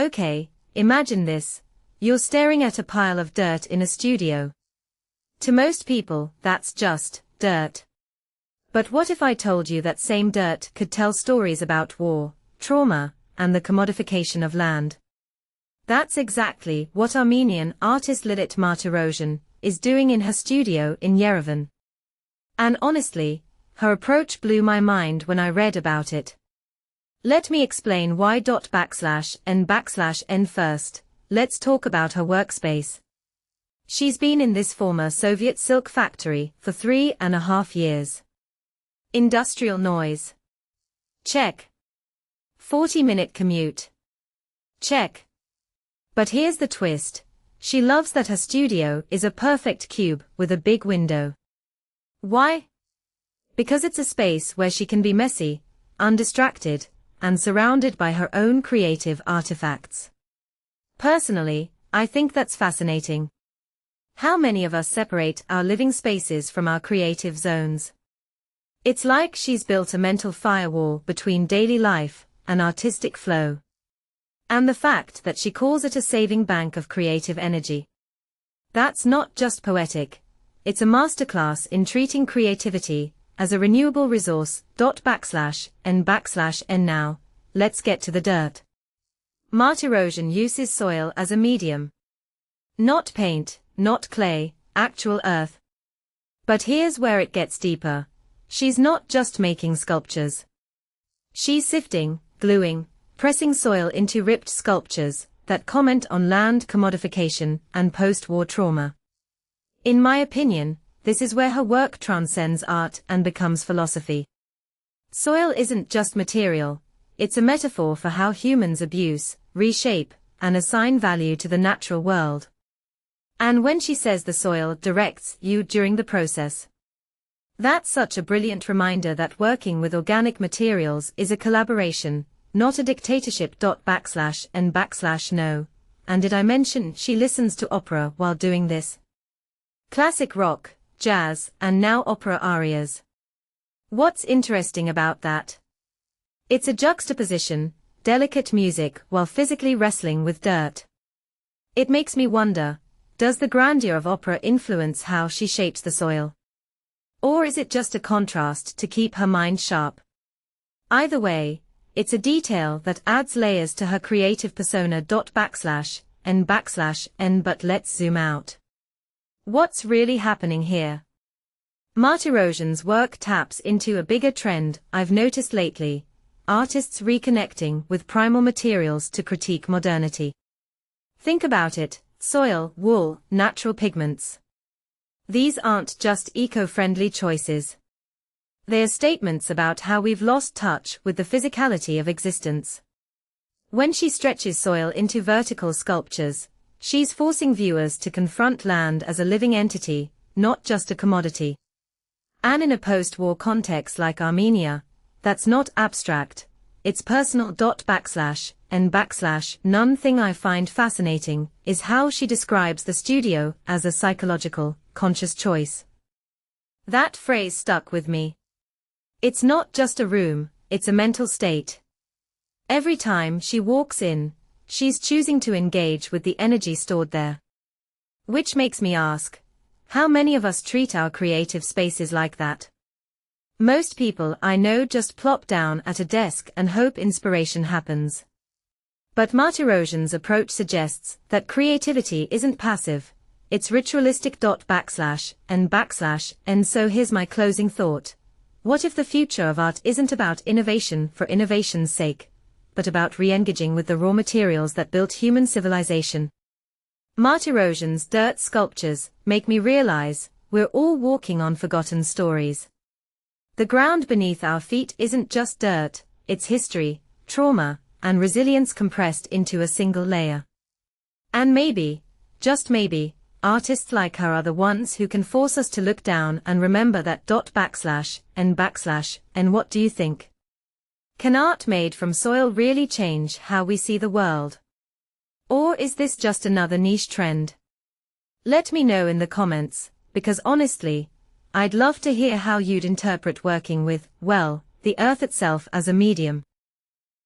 Okay, imagine this. You're staring at a pile of dirt in a studio. To most people, that's just dirt. But what if I told you that same dirt could tell stories about war, trauma, and the commodification of land? That's exactly what Armenian artist Lilit Martirosyan is doing in her studio in Yerevan. And honestly, her approach blew my mind when I read about it. Let me explain why /n/n first. Let's talk about her workspace. She's been in this former Soviet silk factory for 3.5 years. Industrial noise. Check. 40-minute commute. Check. But here's the twist. She loves that her studio is a perfect cube with a big window. Why? Because it's a space where she can be messy, undistracted, and surrounded by her own creative artifacts. Personally, I think that's fascinating. How many of us separate our living spaces from our creative zones? It's like she's built a mental firewall between daily life and artistic flow. And the fact that she calls it a saving bank of creative energy. That's not just poetic, it's a masterclass in treating creativity as a renewable resource. /n/n now, let's get to the dirt. Martirosyan uses soil as a medium. Not paint, not clay, actual earth. But here's where it gets deeper. She's not just making sculptures. She's sifting, gluing, pressing soil into ripped sculptures that comment on land commodification and post-war trauma. In my opinion, this is where her work transcends art and becomes philosophy. Soil isn't just material, it's a metaphor for how humans abuse, reshape, and assign value to the natural world. And when she says the soil directs you during the process, that's such a brilliant reminder that working with organic materials is a collaboration, not a dictatorship. /n/no. And did I mention she listens to opera while doing this? Classic rock, jazz, and now opera arias. What's interesting about that? It's a juxtaposition, delicate music while physically wrestling with dirt. It makes me wonder, does the grandeur of opera influence how she shapes the soil? Or is it just a contrast to keep her mind sharp? Either way, it's a detail that adds layers to her creative persona. /n/n But let's zoom out. What's really happening here? Martirosyan's work taps into a bigger trend I've noticed lately. Artists reconnecting with primal materials to critique modernity. Think about it, soil, wool, natural pigments. These aren't just eco-friendly choices. They are statements about how we've lost touch with the physicality of existence. When she stretches soil into vertical sculptures, she's forcing viewers to confront land as a living entity, not just a commodity. And in a post-war context like Armenia, that's not abstract, it's personal. /n/none thing I find fascinating is how she describes the studio as a psychological, conscious choice. That phrase stuck with me. It's not just a room, it's a mental state. Every time she walks in, she's choosing to engage with the energy stored there. Which makes me ask, how many of us treat our creative spaces like that? Most people I know just plop down at a desk and hope inspiration happens. But Martirosyan's approach suggests that creativity isn't passive, it's ritualistic. /n/n So here's my closing thought. What if the future of art isn't about innovation for innovation's sake, but about re-engaging with the raw materials that built human civilization? Martirosyan's dirt sculptures make me realize we're all walking on forgotten stories. The ground beneath our feet isn't just dirt, it's history, trauma, and resilience compressed into a single layer. And maybe, just maybe, artists like her are the ones who can force us to look down and remember that. /n/n What do you think? Can art made from soil really change how we see the world? Or is this just another niche trend? Let me know in the comments, because honestly, I'd love to hear how you'd interpret working with, well, the earth itself as a medium.